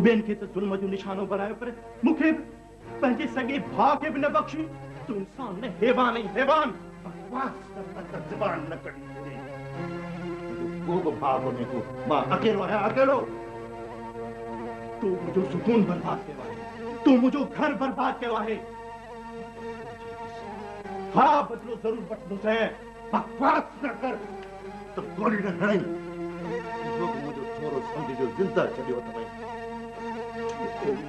बेन के तो जुल्म जो निशानो बनायो पर मुखे पंहिंजे सगे भाउ खे बि न बख्शी। तू इंसान ने हैवान नहीं हैवान। बकवास कर जुबान न कड़ी वो भाउ कोने को मां अकेलो है अकेलो। तू मुझो सुकून बर्बाद कयो आहे। तू मुझो घर बर्बाद कयो आहे। हाँ बदलो जरूर वठंदो से। बकवास न कर तो गोली न हणाई। लोग मुझो थोरो समझ जो जिंदा छड़ियो तवे।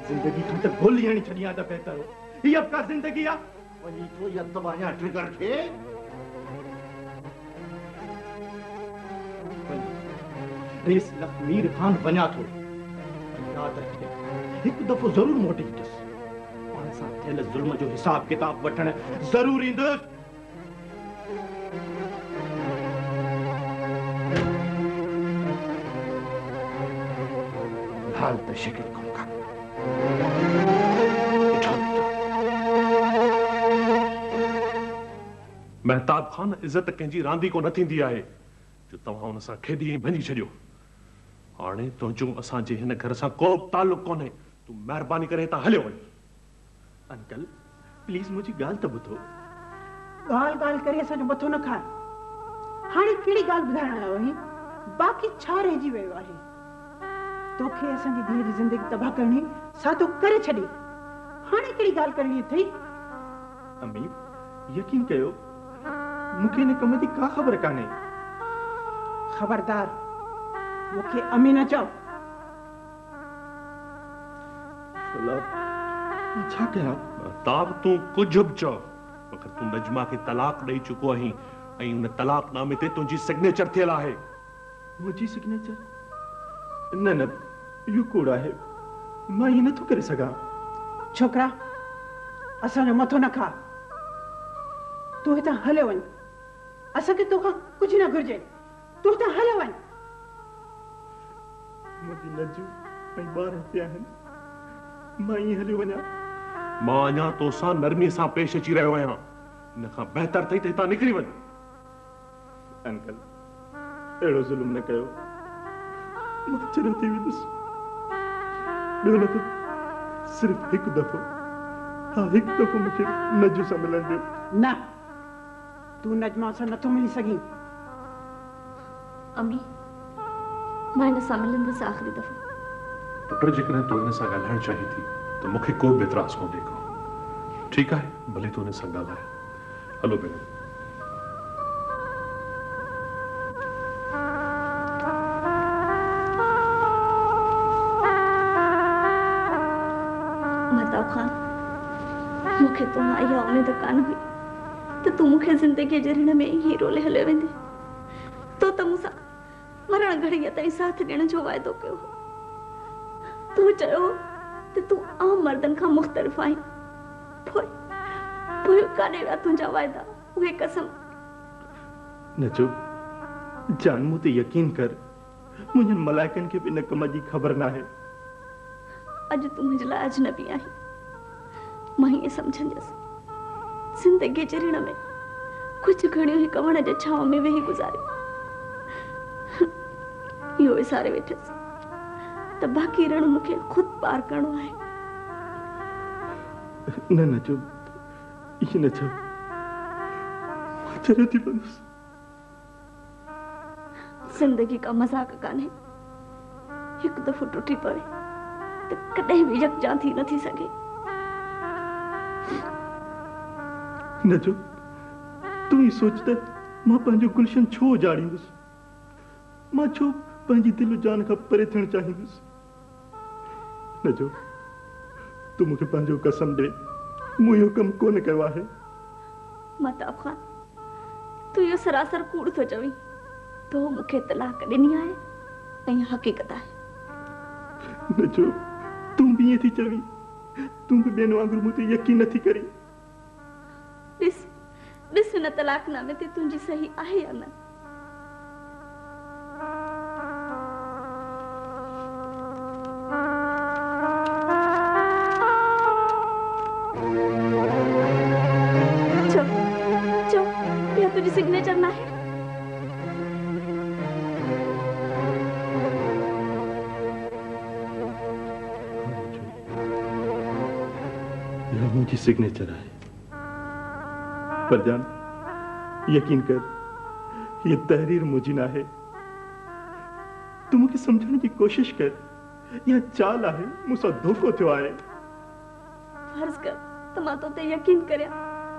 जिंदगी खां त गोली हणी छड़ी आ त बेहतर हो। ही अब का जिंदगी आ वही तो या तबाया ट्रिगर थे। रेस लखमीर खान बना थो। याद रखे एक दफो जरूर मोटी दस। पाण सां थियल जुल्म जो हिसाब किताब वठण जरूर ईंदुसि। हाल तो शिकिल कम का। महताब खान इज्जत कंहिंजी रांदी को न थींदी आहे जो तव्हां हुन सां खेॾी ऐं भञी छॾियो। हाणे तुंहिंजो असांजे हिन घर सां को ताल्लुक कोन्हे। तूं महिरबानी करे हितां हलियो वञ। अंकल प्लीज मुझी गाल तो बुधो। गाल गाल करे असांजो मथो न खा। हाणे कहिड़ी ॻाल्हि ॿुधाइण आयो आहीं? बाक़ी छा रहिजी वियो आहे? तोखे असांजी धीअ जी ज़िंदगी तबाह करणी सा तो करे छॾी। हाणे कहिड़ी ॻाल्हि करणी अथई? अम्मी यकीन कयो मूंखे हिन कम जी का ख़बर कान्हे। खबरदार मूंखे अमी न चओ। छा कयां? ताब तूं कुझु बि चओ मगर तूं नजमा खे तलाक ॾेई चुको आहीं ऐं उन तलाकनामे ते तुंहिंजी सिग्नेचर थियल आहे। मुंहिंजी सिग्नेचर? न न इहो कूड़ आहे। मां ईअं नथो करे सघां। छोकरा असांजो मथो न खा। तू हितां हलियो वञ। असांखे तोखां कुझु न घुर्जे। तू हितां हलियो वञ। मुंहिंजी नजू ऐं ॿार हिते आहिनि। मां ईअं हलियो वञा? मां अञा तोसां नरमीअ सां पेश अची रहियो आहियां। इन खां बहितर अथई त हितां निकिरी वञ। अंकल अहिड़ो ज़ुल्म न कयो। मां चिर थी वेंदुसि। ॿियो न त सिर्फ़ हिकु दफ़ो। हाँ हिकु दफ़ो मूंखे नजू सां मिलण ॾियो। न तू नजमा सां नथो मिली सघीं। अम्मी मां हिन सां मिलंदसि आख़िरी दफ़ो। पुट जेकॾहिं तूं हिन सां ॻाल्हाइण चाहीं थी त मूंखे को बि एतिराज़ कोन्हे को। ठीकु आहे भले तूं हिन सां ॻाल्हाए। हलो भेण। महताब खान मूंखे तो मां इहा उम्मीद कान हुई त तूं मूंखे ज़िंदगी जे ऋण में हीरो ले हलियो वेंदे। तो त मूंसां मरण घड़ीअ ताईं साथ ॾियण जो वाइदो कयो। तूं चयो त तूं आम मर्दनि खां मुख़्तलिफ़ आहीं। पोइ काॾे विया तुंहिंजा वाइदा उहे कसम? नजो जान मूं ते यकीन कर। मुंहिंजनि मलाइकनि खे बि इन कम जी ख़बर न आहे। अॼु तूं मुंहिंजे लाइ अजनबी आहीं। मां ईअं सम्झंदसि ज़िंदगी जे ऋण में कुझु घड़ियूं हिक वण जे छांव में वेही गुज़ारियूं। इहो विसारे वेठसि त बाक़ी ऋण मूंखे ख़ुदि पार करणो आहे। न नजो इहे न चओ। मां चरियो थी पवंदुसि। ज़िंदगी का मज़ाक कान्हे। हिकु दफ़ो टुटी पवे त कॾहिं बि यकजां थी नथी सघे। नजो तूं ही सोच त मां पंहिंजो गुलशन छो उजाड़ींदुसि। मां छो पंहिंजी दिल जान खां परे थियणु चाहींदुसि। नजो तूं मूंखे पंहिंजो कसम ॾे। मूं इहो कमु कोन कयो आहे। महताब खान तूं इहो सरासर कूड़ थो चवीं। तो मूंखे तलाक ॾिनी आहे ऐं हक़ीक़त आहे। नजो तूं बि ईअं थी चवीं। तूं बि ॿियनि वांगुरु मूं ते यकीन नथी करीं। ॾिस हिन तलाकनामे ते तुंहिंजी सही आहे या न? चो इहा तुंहिंजी सिग्नेचर न आहे? मुझी सिग्नेचर है। पर जान यकीन कर, ये तहरीर मुझी ना है। तू मुझे समझने की कोशिश कर, यह चाल है मुसा धोखो थियो आहे। फर्ज कर त मां तो ते यकीन करया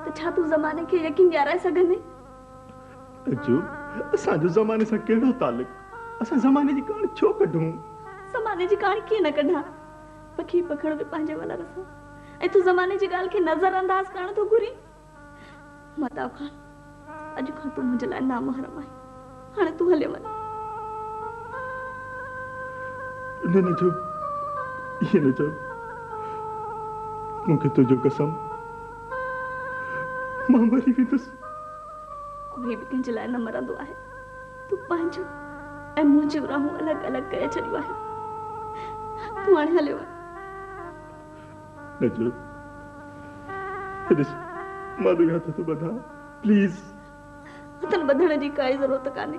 त छा तू ज़माने के यकीन ॾियाराए सघंदे? जो असां जो ज़माने सां कहिड़ो तालुक? असां ज़माने जी कहाणी छो कढूं? ज़माने जी कहाणी कीअं न कढां? पखी पखड़ में पंहिंजे वलर सां ऐं तू ज़माने जी ॻाल्हि खे नज़रअंदाज करण थो घुरी। मताब खान, अॼु खां तू मुंहिंजे लाइ नामहरम आहीं। हाणे तू हले वञ। न जो ये न जो मूंखे तुंहिंजो कसम, मां मरी वेंदुसि। कोई बि कंहिंजे लाइ न मरंदो आहे। तू पंहिंजो ऐं मुंहिंजो राहूं अलॻि अलॻि करे छॾियो आहे। तू हाणे हले वञ। न जो ॾिस, मां तुंहिंजा हथ थो ॿधां, प्लीज़। हथनि ॿधण जी काई ज़रूरत कान्हे।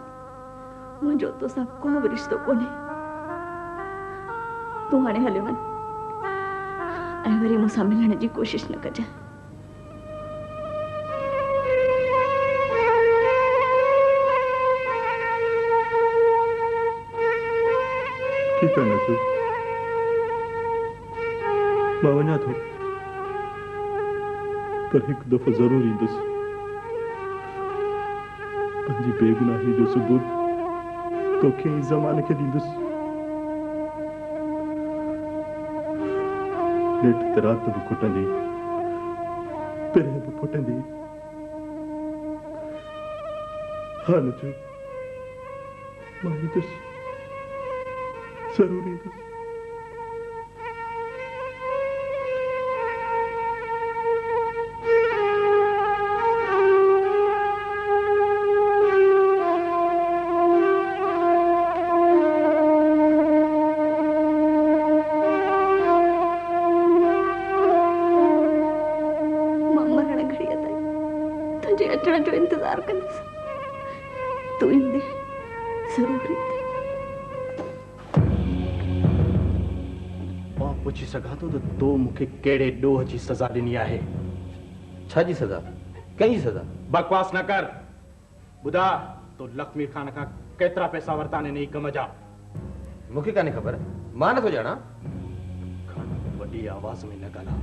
मुंहिंजो तोसां को बि रिश्तो कोन्हे। तू हाणे हले वञ ऐं वरी मूंसां मिलण जी कोशिश न कजांइ। ठीक है नजू, मां वञा थो, पर हिकु दफ़ो ज़रूर ईंदुसि। पंहिंजी बेगुनाही जो सबूत तोखे इस ज़माने खे ॾींदुसि। नेठ ते रात भी खुटंदी, पिरे भी फुटंदी। हाँ नजू, मां ईंदुसि, ज़रूर ईंदुसि। अचण जो इंतजार कंदसि। तू ईंदे ज़रूर ईंदे। मां पुछी सघां थो त तो मूंखे कहिड़े ॾोह जी सज़ा ॾिनी आहे? छा जी सज़ा? कंहिंजी सज़ा? बकवास न कर। ॿुधा, तो लक्ष्मी खान खां केतिरा पैसा वरिता आहिनि इन कम जा? मूंखे कान्हे ख़बर, मां नथो ॼाणा। वॾी आवाज़ में न ॻाल्हा,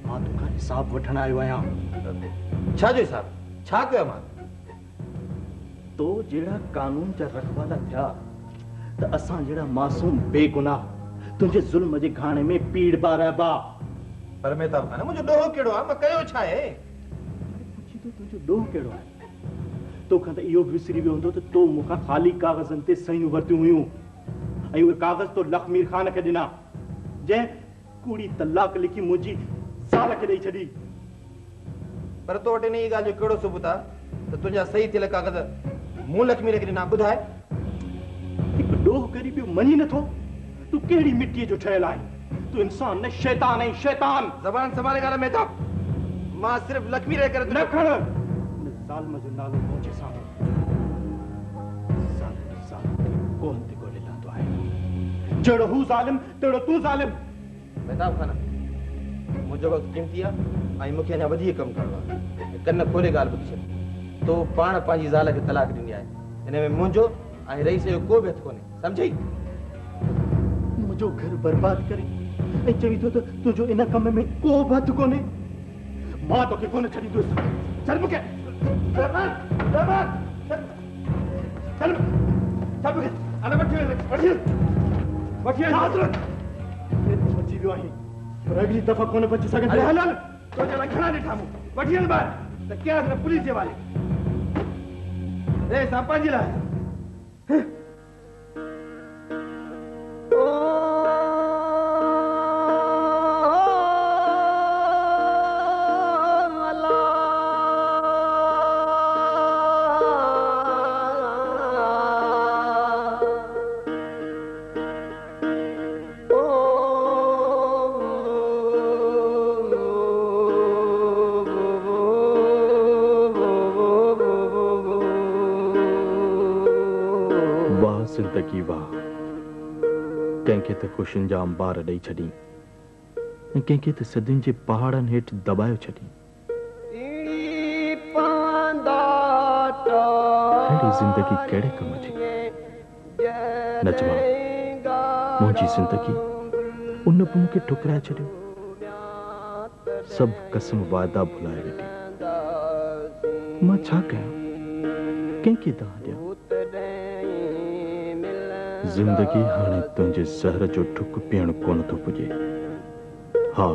मां तोखां हिसाब वठण आयो आहियां। छा जो हिसाब? छा कयो मां? तो जहिड़ा कानून जा रखवाला थिया त असां जहिड़ा मासूम बेगुनाह तुंहिंजे ज़ुल्म जे घाणे में पीड़ पा रहिबा। पर मेहताब खान, मुंहिंजो ॾोह कहिड़ो आहे? मां कयो छा आहे? पुछी तो तुंहिंजो ॾोह कहिड़ो आहे? तोखां त इहो बि विसरी वियो हूंदो त तो मूंखां ख़ाली कागज़नि ते सहियूं वरितियूं हुयूं ऐं उहे कागज़ तो लखमीर खान खे ॾिना, जंहिं कूड़ी तलाक लिखी मुंहिंजी ज़ाल खे ॾेई छॾी। पर तो वटि इन ई ॻाल्हि जो कहिड़ो सबूत आहे त तुंहिंजा सही थियल कागज़ मूं लक्ष्मीर खे ॾिना? ॿुधाए। हिकु ॾोह करी ॿियो मञी नथो? तूं कहिड़ी मिटीअ जो ठहियल आहीं? तूं इंसान न शैतान आहीं, शैतान। ज़बान संभाले ॻाल्हि मेहताब। मां सिर्फ़ लक्ष्मीर जे करे न खण ज़ालिम जो नालो मुंहिंजे साम्हूं। ज़ालिम कोन ते ॻोल्हे लहंदो आहे। जहिड़ो हू ज़ालिम तहिड़ो तूं ज़ालिम। मेहताब खान, मुंहिंजो वक़्तु क़ीमती आहे ऐं मूंखे अञा वधीक कमु करणो आहे। कन खोले ॻाल्हि ॿुधी छॾ। तो पाण पंहिंजी ज़ाल खे तलाक ॾिनी आहे। हिन में मुंहिंजो ऐं रईस जो को बि हथु कोन्हे, सम्झई? मुंहिंजो घर बर्बाद करे ऐं चवी थो त तुंहिंजो इन कम में को बि हथु कोन्हे। मां तोखे कोन छॾींदुसि। चल मूंखे बची वियो आहीं, पर अगली दफ़ा कोन बची सघंदे। हल हल, तुंहिंजे लाइ घणा ॾिठा मूं। वठी हल ॿाहिरि त कयां न पुलिस जे वाले। रे सापा जी लाइ ज़िंदगी वाह, कंहिंखे त ख़ुशियुनि जा अंबार ॾेई छॾी कंहिंखे त सदियुनि जे पहाड़नि हेठि दॿायो छॾी। अहिड़ी ज़िंदगी कहिड़े कम जी? नजवा, मुंहिंजी ज़िंदगी उन बि मूंखे ठुकराए छॾियो। सभु कसम वाइदा भुलाए वेठी। मां छा कयां? कंहिंखे दाह ॾियां? ज़िंदगी हाणे तुंहिंजे ज़हर जो ढुक पीअण कोन थो पुॼे। हा,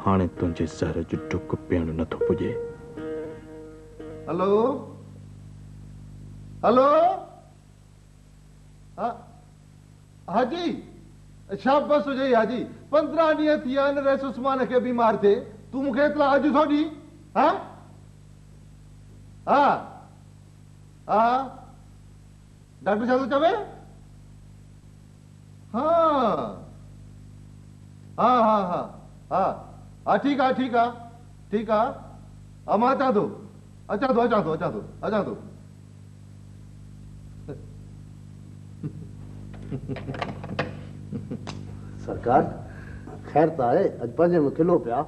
हाणे तुंहिंजे ज़हर जो ढुक पीअण नथो पुॼे। हेलो हेलो, हाजी शाबाश हुजे हाजी। 15 ॾींहं थी विया आहिनि रईस उस्मान खे बीमार थिए, तूं मूंखे इतला अॼु थो ॾी? हा हा हा, डॉक्टर छा थो चवे? हा हा हा हा हा हा, ठीकु आहे ठीकु आहे ठीकु आहे। हा, मां अचां थो अचां थो अचां थो अचां थो अचां थो। सरकार ख़ैर त आहे, अॼु पंहिंजे में किलो पिया।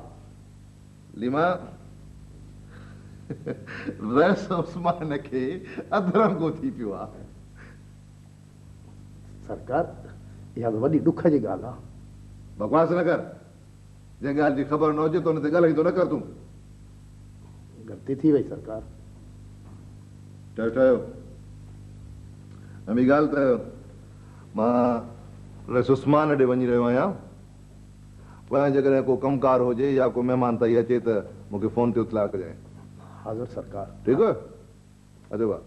लीमा, रईस उस्मान खे अधरंगो थी पियो आहे। सरकार इहा त वॾी ॾुख जी ॻाल्हि आहे। बकवास न कर। जंहिं ॻाल्हि जी ख़बर न हुजे त हुन ते ॻाल्हाईंदो न कर तूं। ग़लती थी वई सरकार। ठहियो ॿी ॻाल्हि त मां रईस उस्मान ॾे वञी रहियो आहियां। पोयां जेकॾहिं को कमकार हुजे या को महिमान ताईं अचे त मूंखे फ़ोन ते इतलाह कजांइ। हाज़िर सरकार। ठीकु आहे, अचो भाउ।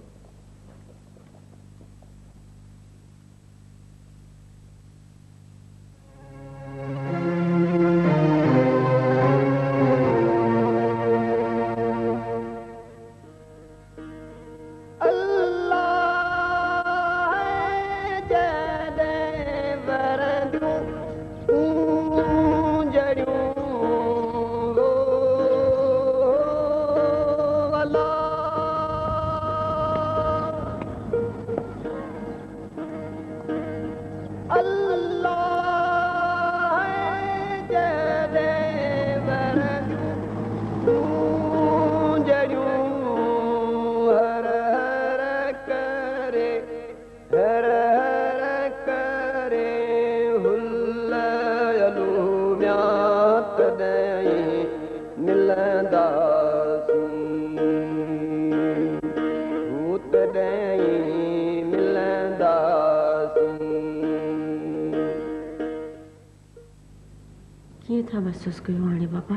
महसूस कयो हाणे बाबा?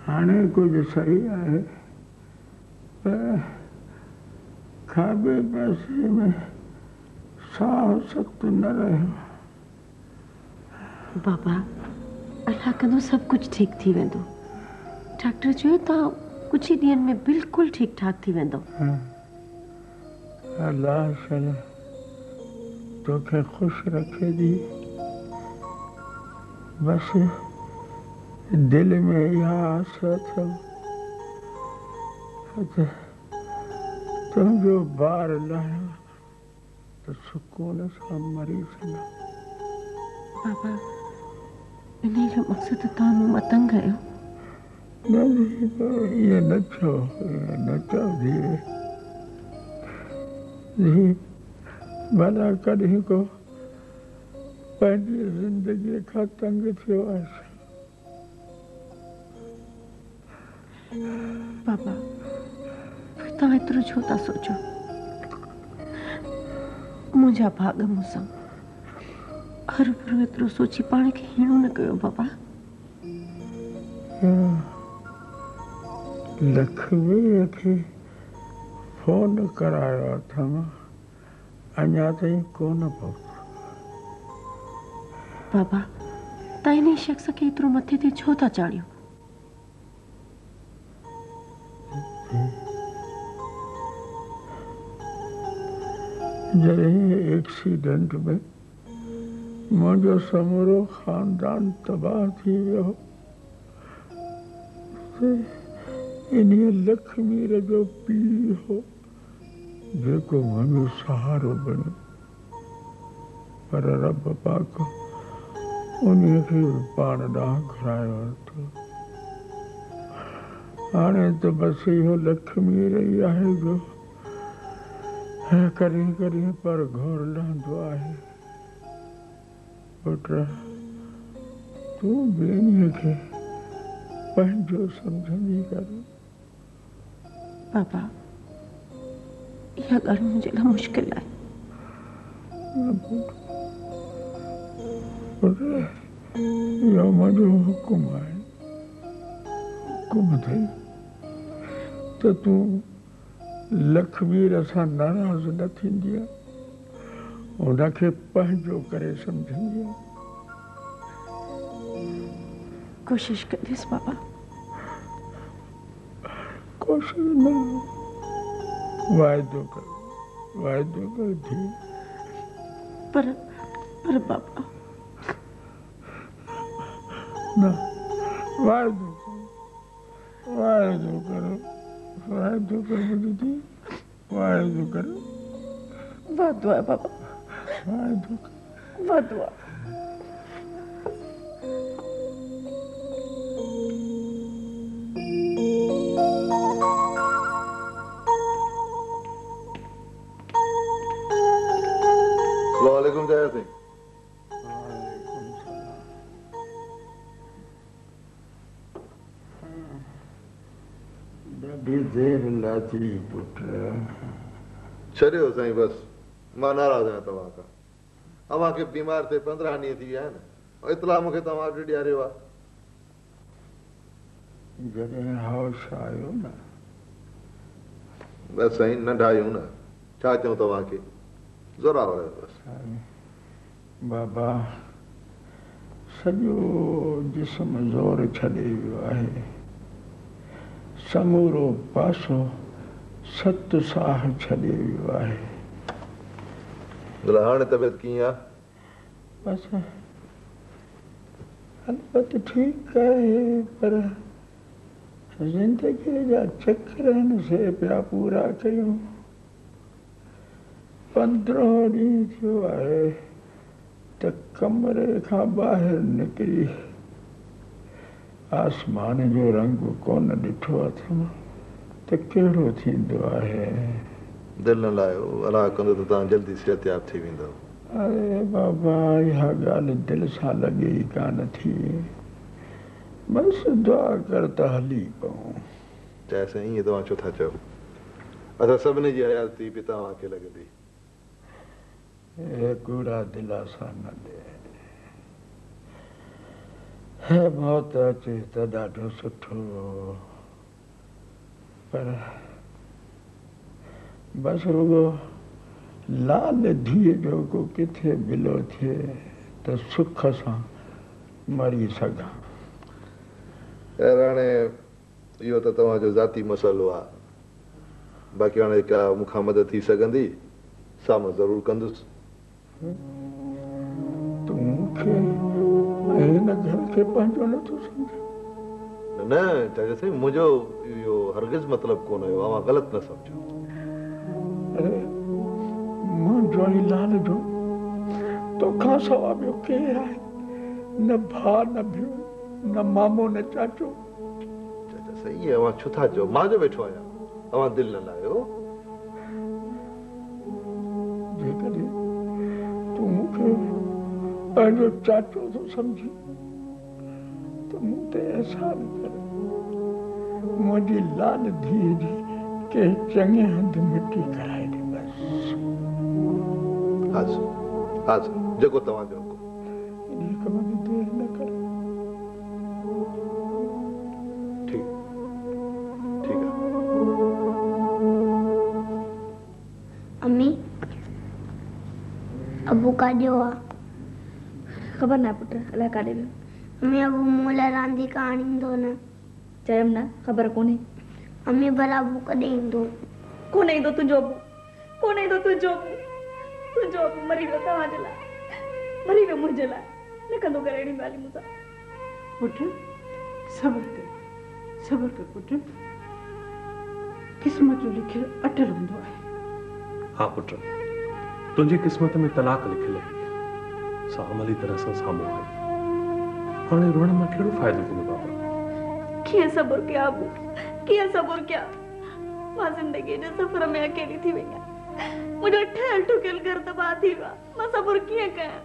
हाणे कुछ सही आहे, पर खाॿे पासे में साह सख्त न रहियो। बाबा अल्लाह कंदो सब कुछ ठीक थी वेंदो। डॉक्टर चयो था कुछ ही ॾींहनि में बिल्कुलु ठीक ठाक थी वेंदो। अल्लाह शल तोखे खुश रखे दी। बस दिल में इहा आस अथव त तुंहिंजो ॿार लहण त सुकून सां मरी सघां। बाबा इन जो मक़सद तव्हां मूं मां तंग आहियो? न इहे न चओ, न चओ धीअ। भला कॾहिं को पंहिंजी ज़िंदगी खां तंग थियो आहे? बाबा तव्हां एतिरो छो था सोचो? मुंहिंजा भाग मूंसां हर भरो एतिरो सोची पाण खे हीणो न कयो बाबा। लक्ष्मीअ खे फोन करायो अथमि, अञा ताईं कोन पहुतो। बाबा तव्हां इन शख़्स खे एतिरो मथे ते छो था चाढ़ियो? जॾहिं एक्सीडेंट में मुंहिंजो समूरो ख़ानदान तबाह थी वियो, इन्हीअ लक्ष्मीअ जो पीउ हो जेको मुंहिंजो सहारो बणियो। पर रब पाक उन्हीं खे पाण ॾांहुं घुरायो वरितो। हाणे त बसि इहो लक्ष्मी रही आहे जो कॾहिं कॾहिं पर घोर लहंदो आहे। पुट तूं ॿिन्ही खे पंहिंजो सम्झंदी कर। पापा इहा ॻाल्हि मुंहिंजे लाइ मुश्किल आहे। पुट इहो मुंहिंजो हुकुम आहे। हुकुम अथई त तूं लखबीर सां नाराज़ न थींदी आहे, उनखे पंहिंजो करे सम्झंदी आहे। कोशिश कंदीसि पापा। कोशिश न, वाइदो कर थी। पर पापा न, वाइदो कर मुंहिंजी थी, वाइदो कर। वादो आहे पापा, वाइदो कर। वादो आहे। अस्सलामुअलैकुम जया सिंह। ॾाढी देर लाथी पुट। छॾियो साईं, बसि मां नाराज़ आहियां तव्हां खां। अव्हां खे बीमार थिए 15 ॾींहं थी विया आहिनि, इतला मूंखे तव्हां वटि ॾियारियो आहे। जॾहिं होश आयो न। बसि साईं, नंढा आहियूं न, छा चऊं तव्हांखे, ज़ोरावर आहियो बसि। बाबा सॼो जिस्म ज़ोर छॾे वियो आहे, समूरो पासो सत साह छॾे वियो आहे। हाणे तबियत कीअं आहे? बसि अलबत ठीकु आहे, पर ज़िंदगीअ जा चक्र आहिनि से पिया पूरा कयूं। 15 ॾींहं थियो आहे त कमरे खां ॿाहिरि निकिरी आसमान जो रंग कोन ॾिठो अथमि त कहिड़ो थींदो आहे। दिलि न लायो, अलाह कंदो त तव्हां जल्दी सिहतयाब थी वेंदव। अरे बाबा इहा ॻाल्हि दिलि सां लॻे ई कान थी। बसि दुआ कर त हली पऊं। चाहे साईं ईअं तव्हां छो था चओ, असां सभिनी जी हयाती बि तव्हांखे लॻंदी। हे कूड़ा दिलासा न ॾे। हे मौत अचे त ॾाढो सुठो, पर बसि रुगो लाल धीअ जो को किथे बिलो थिए त सुख सां मरी सघां। ख़ैर हाणे इहो त तव्हांजो ज़ाती मसइलो आहे, बाक़ी हाणे का मूंखां मदद थी सघंदी सा मां ज़रूरु कंदुसि। तूं मूंखे हिन घर खे पंहिंजो नथो सम्झे? न चाचा साईं, मुंहिंजो इहो हरगिज़ मतिलबु कोन हुयो, अव्हां ग़लति न सम्झो। अरे मुंहिंजो ई लाल जो तोखां सवा ॿियो केरु आहे? न भाउ न भेण, न मामो न चाचो। चाचा साईं अव्हां छो था चओ, मां जो वेठो आहियां, अव्हां दिलि न लायो। जेकॾहिं तूं मूंखे पंहिंजो चाचो थो सम्झी त मूं ते अहसान कर। मुंहिंजी लाल धीअ जी के चङे हंधि मिटी कराए ॾे बसि। हा जेको तव्हांजो हुकुम। इन कम में देर न कर। ठीक है। अम्मी अबू काॾे हुआ? ख़बर ना पुट, अलाए काॾे वियो। अम्मी अबू मूं लाइ रांदि करणु ईंदो न? चयमि न, ख़बर कोन्हे। अम्मी भला अबू कॾहिं ईंदो? कोन ईंदो तुंहिंजो अबू, कोन ईंदो तुंहिंजो अबू। तुंहिंजो अबू मरी वियो तव्हांजे लाइ, मरी वियो मुंहिंजे लाइ। न कंदो करे अहिड़ी ॻाल्हि मूंसां। पुट सब्र कर पुट, क़िस्मत जो लिखियल अटल हूंदो आहे। हाँ पुट, तुंहिंजी क़िस्मत में तलाक लिखियल आहे, सा अमली तरह सां साम्हूं आहे। हाणे रोण मां कहिड़ो फ़ाइदो थींदो बाबा? कीअं सब्र कयां अबू, कीअं सब्र कयां? मां ज़िंदगी जे सफ़र में अकेली थी वई आहियां। मुंहिंजो ठहियल ठुकियल घर तबाह थी वियो आहे। मां सब्र कीअं कयां?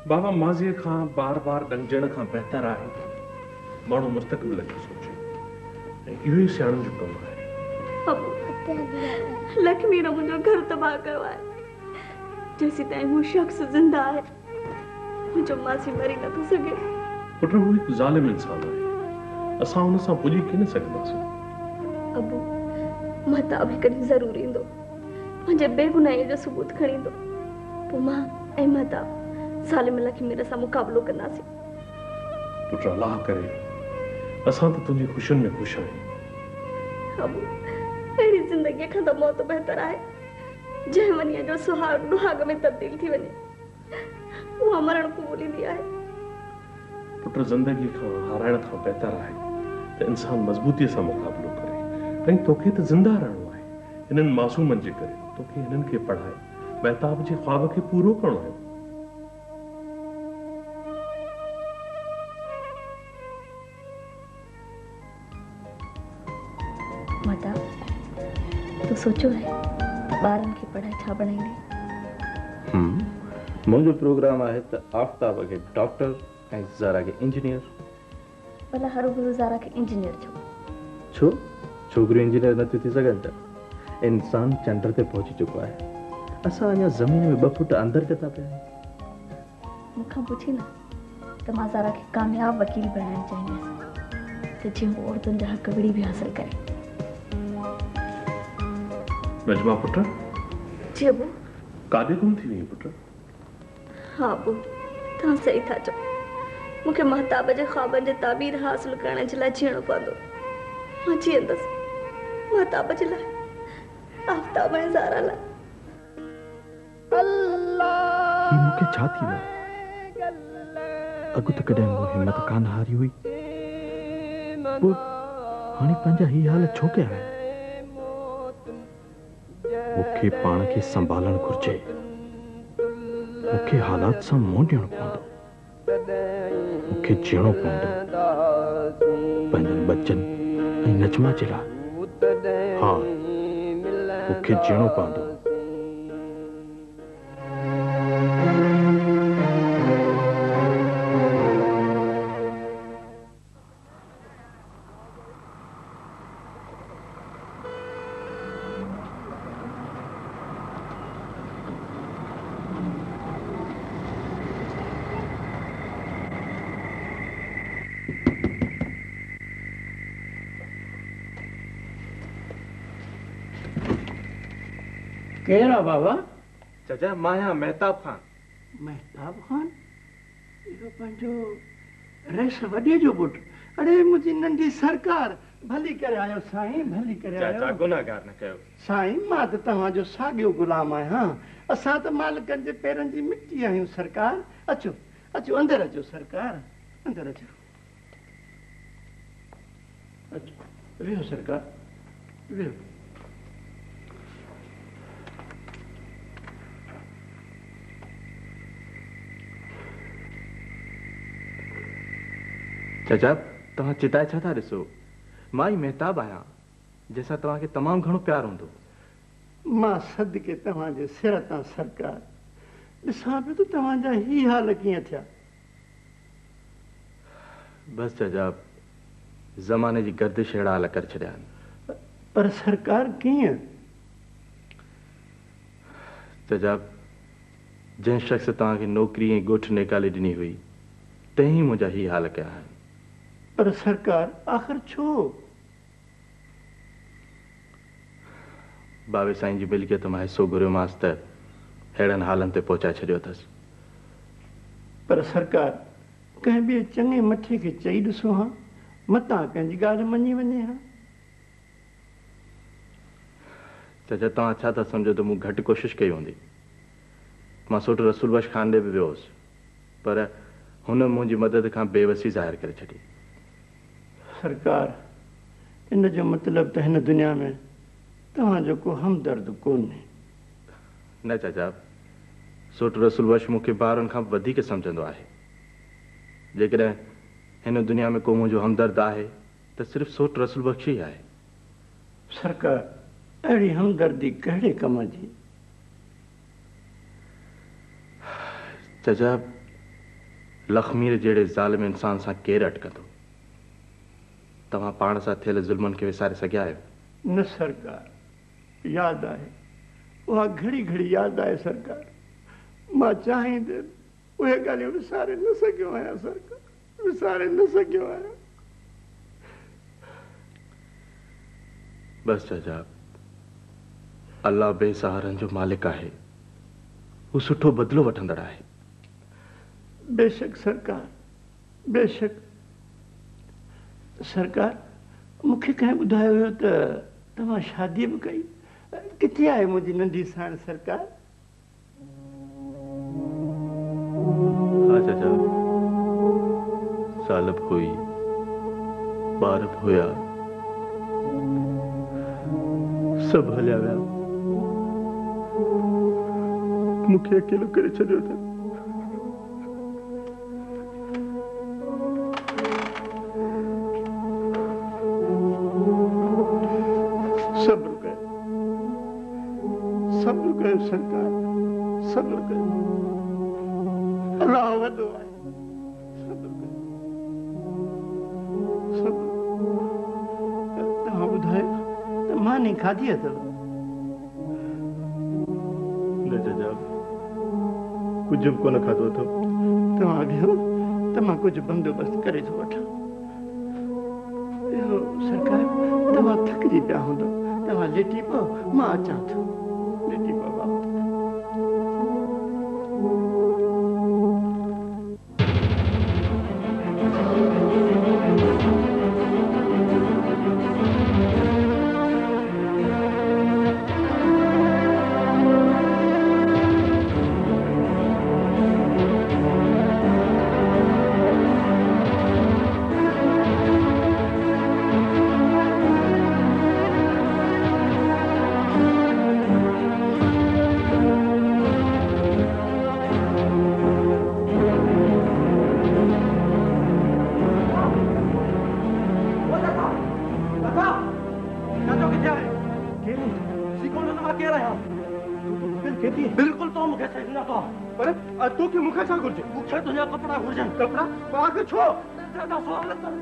बाबा माज़ीअ खां बार बार ॾंगजण खां बहितर आहे माण्हू मुस्तक़बिल जो सोचे ऐं इहो ई सियाणनि जो कमु आहे। अबू, लक्ष्मी ने मुंहिंजो घर तबाह कयो आहे। जेसीं ताईं हू शख़्स ज़िंदा आहे मुंहिंजो मासी मरी नथो सघे। पुट हू हिकु ज़ालिम इंसान आहे, असां हुन सां पुॼी कीन सघंदासीं। अबू, महताब हिकड़ी ज़रूर ईंदो, मुंहिंजे बेगुनाही जो सबूत खणी ईंदो। पोइ मां ऐं महताब ज़ालिम लक्ष्मी सां मुक़ाबिलो कंदासीं। पुट अल्लाह करे असां त तुंहिंजी ख़ुशियुनि में ख़ुशि आहियूं। अबू, अहिड़ी ज़िंदगीअ खां त मौत बहितर आहे जंहिं वञे जो सुहाग दुहाग में तब्दील थी वञे। उहा मरण क़बूलींदी आहे। पुट ज़िंदगी खां हाराइण खां बहितर आहे त इंसान मज़बूतीअ सां मुक़ाबिलो करे। ऐं तोखे त ज़िंदा रहणो आहे, हिननि मासूमनि जे करे तोखे हिननि खे पढ़ाए महताब जे ख्वाब खे पूरो करणो आहे। महताब, तूं सोचो है ॿारनि खे पढ़ाए छा बणाईंदे? मुंहिंजो प्रोग्राम आहे त आफ्ताब खे डॉक्टर ऐं ज़ारा खे इंजीनियर। भला हर ज़ारा खे इंजीनियर छो? छोकिरियूं इंजीनियर नथियूं थी सघनि छा? इंसान चंड ते पहुची चुको आहे, असां अञा ज़मीन में 2 फुट अंदरि था पिया आहियूं। मूंखां पुछी न त मां ज़ारा खे कामयाब वकील बणाइण चाहींदसि त जीअं हू औरतुनि जा हक़ विड़ी बि हासिल करे। नजमा पुट, जी अबू। काॾे गुम थी वई पुट? हाँ अबू, तव्हां सही था चओ। मूंखे महताब जे ख्वाबनि जे ताबीर हासिल करण जे लाइ जीअणो पवंदो। मां जीअंदसि महताब जे लाइ, आफ्ताब ऐं ज़ारा लाइ। ही मूंखे छा थी वियो? अॻु त कॾहिं मूं हिम्मत कान हारी हुई, पोइ हाणे पंहिंजा ही हाल छो कया आहिनि? मूंखे पाण खे संभालणु घुर्जे, मूंखे हालात सां मुंहुं ॾियणो पवंदो, मूंखे जीअणो पवंदो पंहिंजनि बच्चनि ऐं नजमा जे लाइ। हाँ, मूंखे जीअणो पवंदो। केरा बाबा? चाचा मां आहियां महताब खान। महताब खान? इहो पंहिंजो रेस वॾे जो पुटु? अरे मुंहिंजी नंढी सरकार, भली करे आयो साईं, भली करे आयो। चाचा गुनाहगार न कयो साईं, मां त तव्हांजो साॻियो गुलाम आहियां। असां त मालिकनि जे पेरनि जी मिट्टी आहियूं सरकार। अचो अचो, अंदरि अचो सरकार, अंदरि अचो। अचो, वेहो सरकार, वेहो। चाचा, तव्हां चिताए छा था ॾिसो? मां ई महताब आहियां, जंहिंसां तव्हांखे तमामु घणो प्यार हूंदो। मां सदके तव्हांजे सिर तां सरकार, ॾिसां पियो त तव्हांजा ही हाल कीअं थिया। बसि चाचा, ज़माने जी गर्दिश अहिड़ा हाल करे छॾिया आहिनि। पर सरकार कीअं? चाचा, जंहिं शख़्स तव्हांखे नौकिरी ऐं ॻोठ निकाले ॾिनी हुई, तंहिं ई मुंहिंजा ही हाल कया आहिनि। पर सरकार आख़िर छो? बाबे साईं जी मिल्कियत मां हिसो घुरियोमांसि त अहिड़नि हालनि ते पहुचाए छॾियो अथसि। पर सरकार, कंहिं ॿिए चङे मथे खे चई ॾिसो हां, मतां कंहिंजी ॻाल्हि मञी वञे हां। चाचा, तव्हां छा था सम्झो त मूं घटि कोशिशि कई हूंदी? मां सोट रसूल बख्श खान ॾे बि वियो हुउसि, पर हुन मुंहिंजी मदद खां बेवसी ज़ाहिर करे छॾी। सरकार, इन जो मतिलबु त हिन दुनिया में तव्हांजो को हमदर्द कोन्हे। न चाचा, सोट रसूल बख्श मूंखे ॿारनि खां वधीक सम्झंदो आहे। जेकॾहिं हिन दुनिया में को मुंहिंजो हमदर्द आहे त सिर्फ़ु सोट रसूल बख्श ई आहे। सरकार अहिड़ी हमदर्दी कहिड़े कम जी? चाचा, लखमीर जहिड़े ज़ालिम इंसान सां केरु अटकंदो? तव्हां पाण सां थियल ज़ुल्मनि खे विसारे सघिया आहियो? न सरकार, यादि आहे, उहा घड़ी घड़ी यादि आहे सरकार। मां चाहींदे उहे ॻाल्हियूं विसारे न सघियो आहियां सरकार, विसारे न सघियो आहियां। बस चाचा, अल्लाह बेसहारनि जो मालिक आहे, हू सुठो बदिलो वठंदड़ आहे। बेशक सरकार, बेशक। सरकार, मूंखे कंहिं ॿुधायो हुयो त तव्हां शादी बि कई। किथे आहे मुंहिंजी नंढी साण सरकार? हा चाचा, साल बि हुई, ॿार बि हुया, सभु हलिया विया, मूंखे अकेलो करे छॾियो अथनि। सब्र कयो सरकार, सब्र कयो। अल्लाह वॾो आहे, सब्र कयो, सब्र। तव्हां ॿुधायो त मानी खाधी अथव? न चाचा, कुझु बि कोन खाधो अथव। तव्हां वियो त मां कुझु बंदोबस्तु करे थो वठां। इहो सरकार, तव्हां थकिजी पिया हूंदो, तव्हां लेटी पओ, मां अचां थो। लेटी पओ बाबा। बिल्कुल तो मुखे सही न तो पर तू के मुखे छा घुर्जे? मुखे तुझा कपड़ा घुर्जन। कपड़ा पाके छो ज्यादा सवाल कर।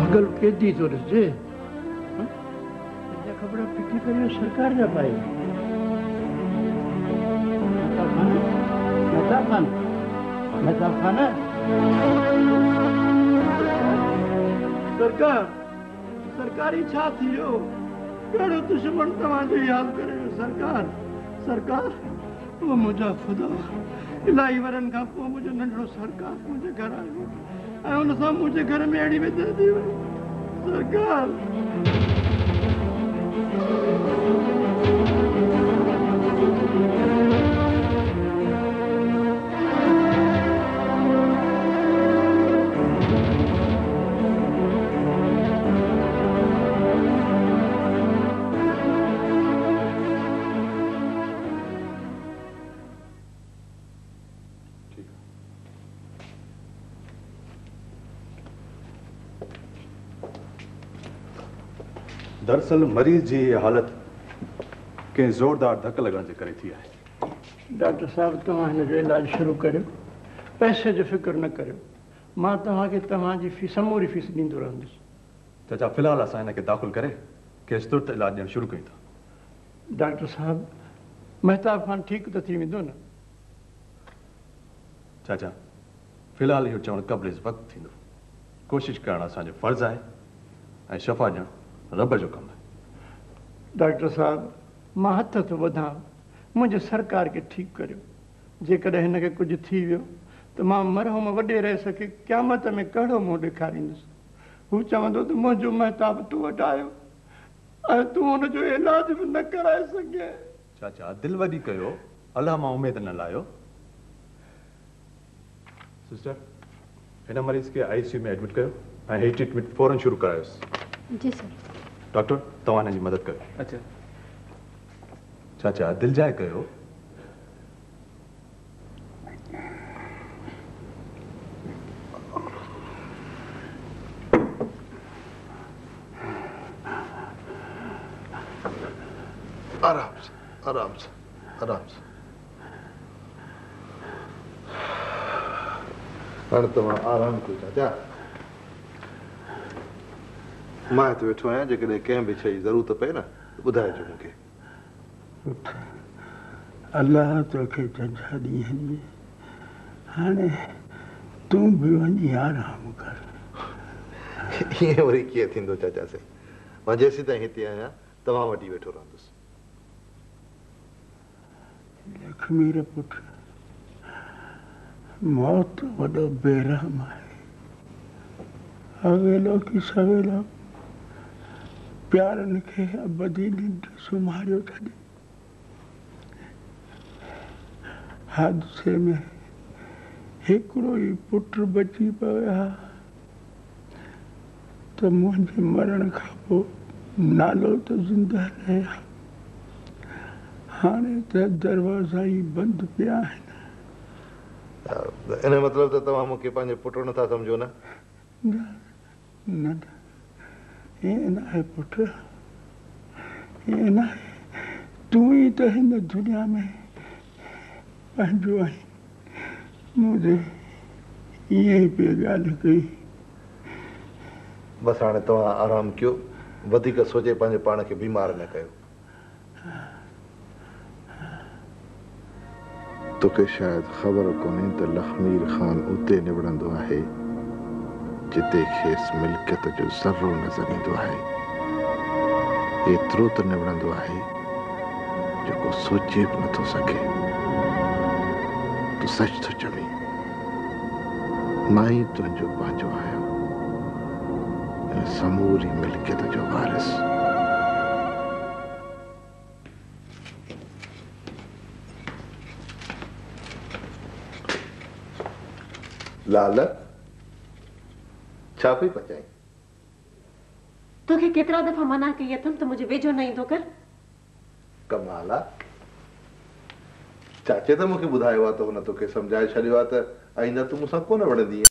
भगल केदी तो रजे कपड़ा फिटी करियो सरकार जा पाए। मेहता खान सरकार, सरकारी छा थियो? कहिड़ो दुश्मन तव्हांजो यादि करे सरकार? सरकार, वो मुंहिंजा ख़ुदा इलाही वरनि खां पोइ मुंहिंजो नंढड़ो सरकार मुंहिंजे घर आयो ऐं उन सां मुंहिंजे घर में अहिड़ी बेदर्दी वई सरकार। दरअसल मरीज जी ये हालत के जोरदार धक लगण जे करे थी आहे। डॉक्टर साहब, तव्हां हिन जो इलाज शुरू करियो, पैसे जो फिक्र न करियो। मां तव्हांखे तव्हांजी फीस समूरी फीस ॾींदो रहंदुसि। चाचा, फिलहाल असां हिनखे दाख़िल करे केस तुर्त इलाज ॾियणु शुरू कयूं था। डॉक्टर साहब, महताब खान ठीकु त थी वेंदो न? चाचा, फिलहाल इहो चवणु क़ब्ल वक़्तु थींदो। कोशिशि करणु असांजो फ़र्ज़ु आहे ऐं शफ़ा ॾियणु रब जो कमु आहे। डॉक्टर साहब, मां हथ थो वधां, मुंहिंजे सरकार खे ठीकु करियो। जेकॾहिं हिनखे कुझु थी वियो त मां मरहम वॾे रहे सके क़यामत में कहिड़ो मुंहुं ॾेखारींदुसि। हू चवंदो त मुंहिंजो महताब तूं वटि आयो ऐं तूं हुनजो इलाज बि न कराए सघे। चाचा दिलि वॾी कयो, अलाह मां उमेद न लायो। सिस्टर हिन मरीज़ खे ICU में एडमिट कयो ऐं हीअ ट्रीटमेंट फौरन शुरू करायोसि। जी सर। डॉक्टर तव्हां हिन जी मदद कयो। अच्छा चाचा दिलि जाए कयो। आराम से आराम से आराम से। हाणे तव्हां आराम कयो चाचा। मां हिते वेठो आहियां, जेकॾहिं कंहिं बि शइ जी ज़रूरत पए न ॿुधाइजो मूंखे। अल्लाह तोखे जंझा ॾींहं ॾिए। हाणे तूं बि वञी आराम कर। ईअं वरी कीअं थींदो चाचा से? मां जेसीं ताईं हिते आहियां तव्हां वटि वेठो रहंदुसि। लक्ष्मी रे पुट, मौत वॾो बेरहम आहे। अवेलो की सवेलो प्यारनि खे अबदी निंड सुम्हारियो छॾे। हादसे में हिकिड़ो ई पुट बची पियो आहे त मुंहिंजे मरण खां पोइ नालो त ज़िंदा रहिया, हाणे त दरवाज़ा ई बंदि पिया आहिनि। इन मतिलब त तव्हां मूंखे पंहिंजे पुट नथा सम्झो न? न न ईअं न आहे पुट, ईअं न आहे। तूं ई त हिन दुनिया में पंहिंजो आहीं। मुंहिंजे ईअं ई पिए ॻाल्हि कई। बसि हाणे तव्हां आराम कयो, वधीक सोचे पंहिंजे पाण खे बीमार न कयो। तोखे शायदि ख़बर कोन्हे त लखमीर ख़ान उते निबड़ंदो आहे जिते खेसि मिल्कियत जो ज़र्रो नज़र ईंदो आहे। एतिरो त निबड़ंदो आहे जेको सोचे बि नथो सघे। तूं सच थो चवीं, मां ई तुंहिंजो पंहिंजो आहियां, ऐं समूरी मिल्कियत जो वारिस। लाल छा पई पचाई? तोखे केतिरा दफ़ा मना कई अथमि त मुंहिंजे वेझो न ईंदो कर। कमाल आहे, चाचे त मूंखे ॿुधायो आहे त हुन तोखे सम्झाए छॾियो आहे त आईंदा तूं मूंसां कोन वणंदी।